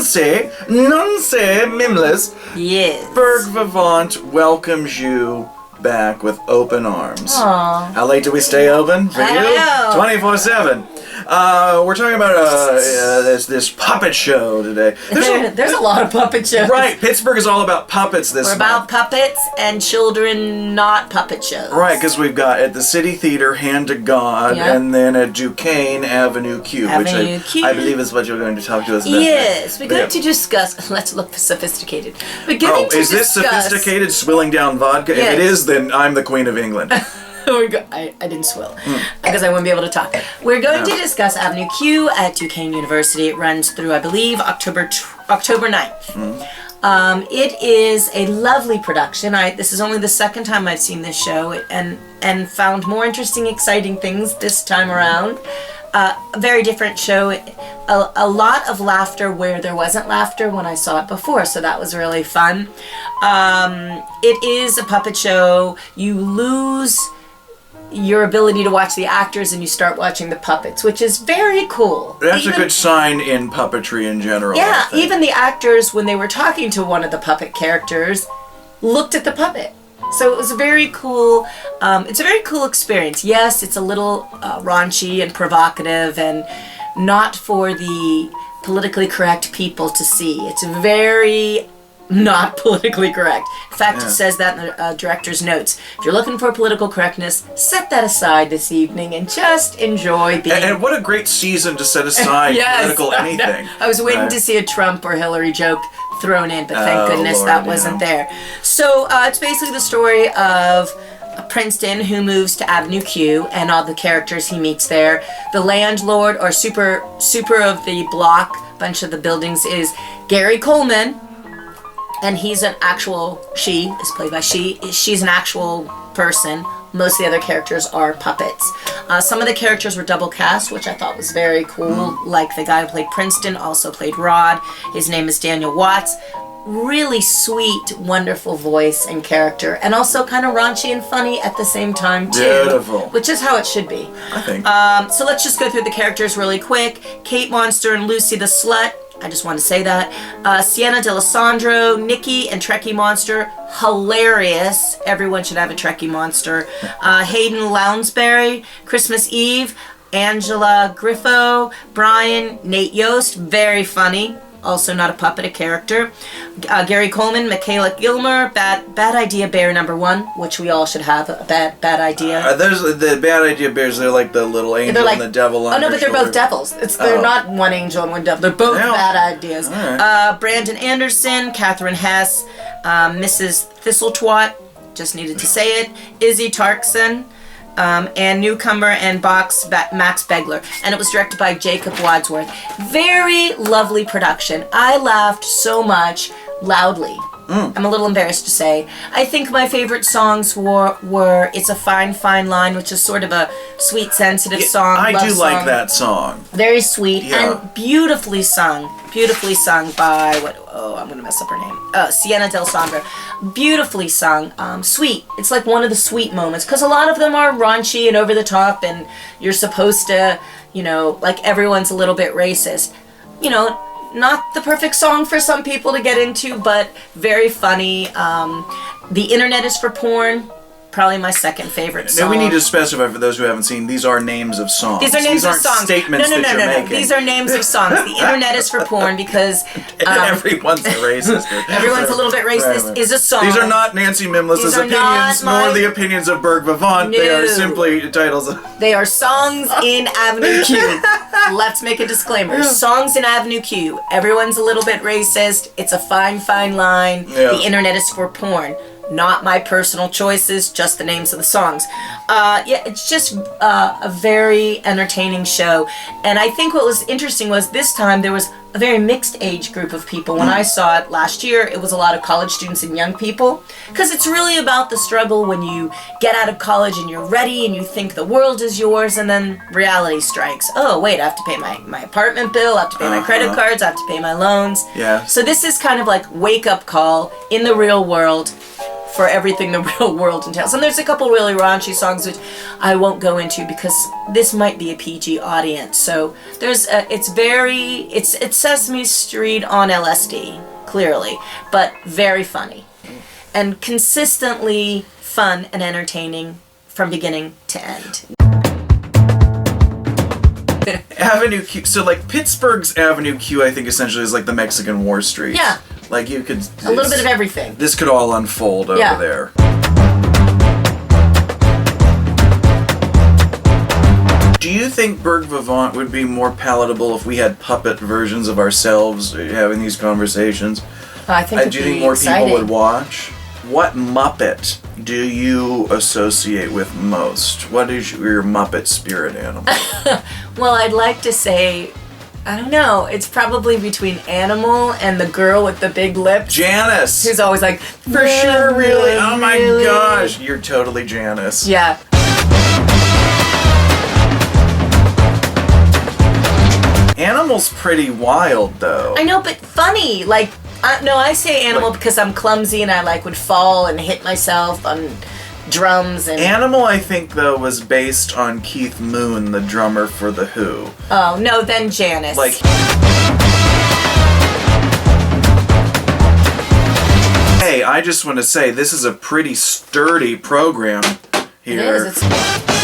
Nonce Mimless. Yes. Burgh Vivant welcomes you back with open arms. Aww. How late do we stay open for I you? know. 24/7. We're talking about this puppet show today. There's a lot of puppet shows. Right, Pittsburgh is all about puppets this We're month. about puppets and children, not puppet shows. Right, because we've got at the City Theater, Hand to God, Yep. and then at Duquesne, Avenue Q, Avenue which Q. I believe is what you're going to talk to us about. Yes, we're going Yeah. to discuss. Let's look sophisticated. We're going to Is this discuss- sophisticated, swilling down vodka? Yes. If it is, then I'm the Queen of England. I didn't swill because I wouldn't be able to talk. We're going to discuss Avenue Q at Duquesne University. It runs through, I believe, October 9th. It is a lovely production. This is only the second time I've seen this show and found more interesting, exciting things this time around. A very different show. A lot of laughter where there wasn't laughter when I saw it before, so that was really fun. It is a puppet show. You lose your ability to watch the actors and you start watching the puppets, which is very cool. That's a good sign in puppetry in general. Yeah, I think. even the actors, when they were talking to one of the puppet characters, looked at the puppet. So it was a very cool, it's a very cool experience. Yes, it's a little raunchy and provocative and not for the politically correct people to see. It's very not politically correct. In fact, it says that in the director's notes. If you're looking for political correctness, set that aside this evening and just enjoy being... And what a great season to set aside political anything. I was waiting to see a Trump or Hillary joke thrown in, but thank goodness Lord, that wasn't there. So it's basically the story of Princeton, who moves to Avenue Q, and all the characters he meets there. The landlord, or super of the block, bunch of the buildings, is Gary Coleman, and he's an actual, she is played by she's an actual person. Most of the other characters are puppets. Some of the characters were double cast, which I thought was very cool. Like the guy who played Princeton also played Rod. His name is Daniel Watts. Really sweet, wonderful voice and character, and also kind of raunchy and funny at the same time too. Beautiful. Which is how it should be. I think. So let's just go through the characters really quick. Kate Monster and Lucy the Slut. I just want to say that. Sienna D'Alessandro, Nikki and Trekkie Monster. Hilarious. Everyone should have a Trekkie Monster. Hayden Lounsbury, Christmas Eve. Angela Griffo, Brian, Nate Yost. Very funny. Also not a puppet, a character. Gary Coleman, Michaela Gilmer, Bad Idea Bear #1, which we all should have a bad idea. There's the Bad Idea Bears. They're like the little angel and the devil. Oh no, but they're both devils. They're not one angel and one devil. They're both bad ideas. Right. Brandon Anderson, Catherine Hess, Mrs. Thistletwat, just needed to say it. Izzy Tarkson. And newcomer and Max Begler, and it was directed by Jacob Wadsworth. Very lovely production. I laughed so much loudly. I'm a little embarrassed to say. I think my favorite songs were "It's a Fine, Fine Line," which is sort of a sweet, sensitive song. I love do song. like that song. Very sweet Yeah. and beautifully sung. Beautifully sung by I'm gonna mess up her name. Sienna D'Alessandro. Beautifully sung. Sweet. It's like one of the sweet moments, because a lot of them are raunchy and over the top, and you're supposed to, like everyone's a little bit racist. Not the perfect song for some people to get into, but very funny. The Internet is for Porn. Probably my second favorite song. Now we need to specify for those who haven't seen. These are names of songs. These are names of aren't songs. Statements no. that you're making. These are names of songs. The Internet is for Porn because everyone's a racist. everyone's a little bit racist. Right. Is a song. These are not Nancy Mimless's These are opinions, not nor the opinions of Burgh Vivant. No. They are simply titles of... They are songs in Avenue Q. Let's make a disclaimer. Songs in Avenue Q. Everyone's a little bit racist. It's a fine, fine line. Yeah. The Internet is for Porn. Not my personal choices, just the names of the songs. It's just a very entertaining show. And I think what was interesting was this time there was a very mixed age group of people. When I saw it last year, it was a lot of college students and young people. Because it's really about the struggle when you get out of college and you're ready and you think the world is yours, and then reality strikes. Oh, wait, I have to pay my apartment bill, I have to pay my credit cards, I have to pay my loans. Yeah. So this is kind of like wake-up call in the real world. for everything the real world entails. And there's a couple really raunchy songs which I won't go into because this might be a PG audience. So there's it's Sesame Street on LSD, clearly, but very funny and consistently fun and entertaining from beginning to end. Avenue Q. So like Pittsburgh's Avenue Q, I think essentially is like the Mexican War Street. Yeah. Like you could A little bit of everything. This could all unfold over Yeah. there. Do you think Burgh Vivant would be more palatable if we had puppet versions of ourselves having these conversations? I think it'd Do you think be more exciting. people would watch? What Muppet do you associate with most? What is your Muppet spirit animal? Well, I'd like to say, I don't know, it's probably between Animal and the girl with the big lips. Janice! Who's always like, For sure, really? Oh my really? gosh, you're totally Janice. Yeah. Animal's pretty wild, though. I know, but funny. Like, no, I say Animal because I'm clumsy and I would fall and hit myself on drums and. Animal, I think, though, was based on Keith Moon, the drummer for The Who. Oh no, then Janice. Like. Hey, I just want to say this is a pretty sturdy program here. It is. It's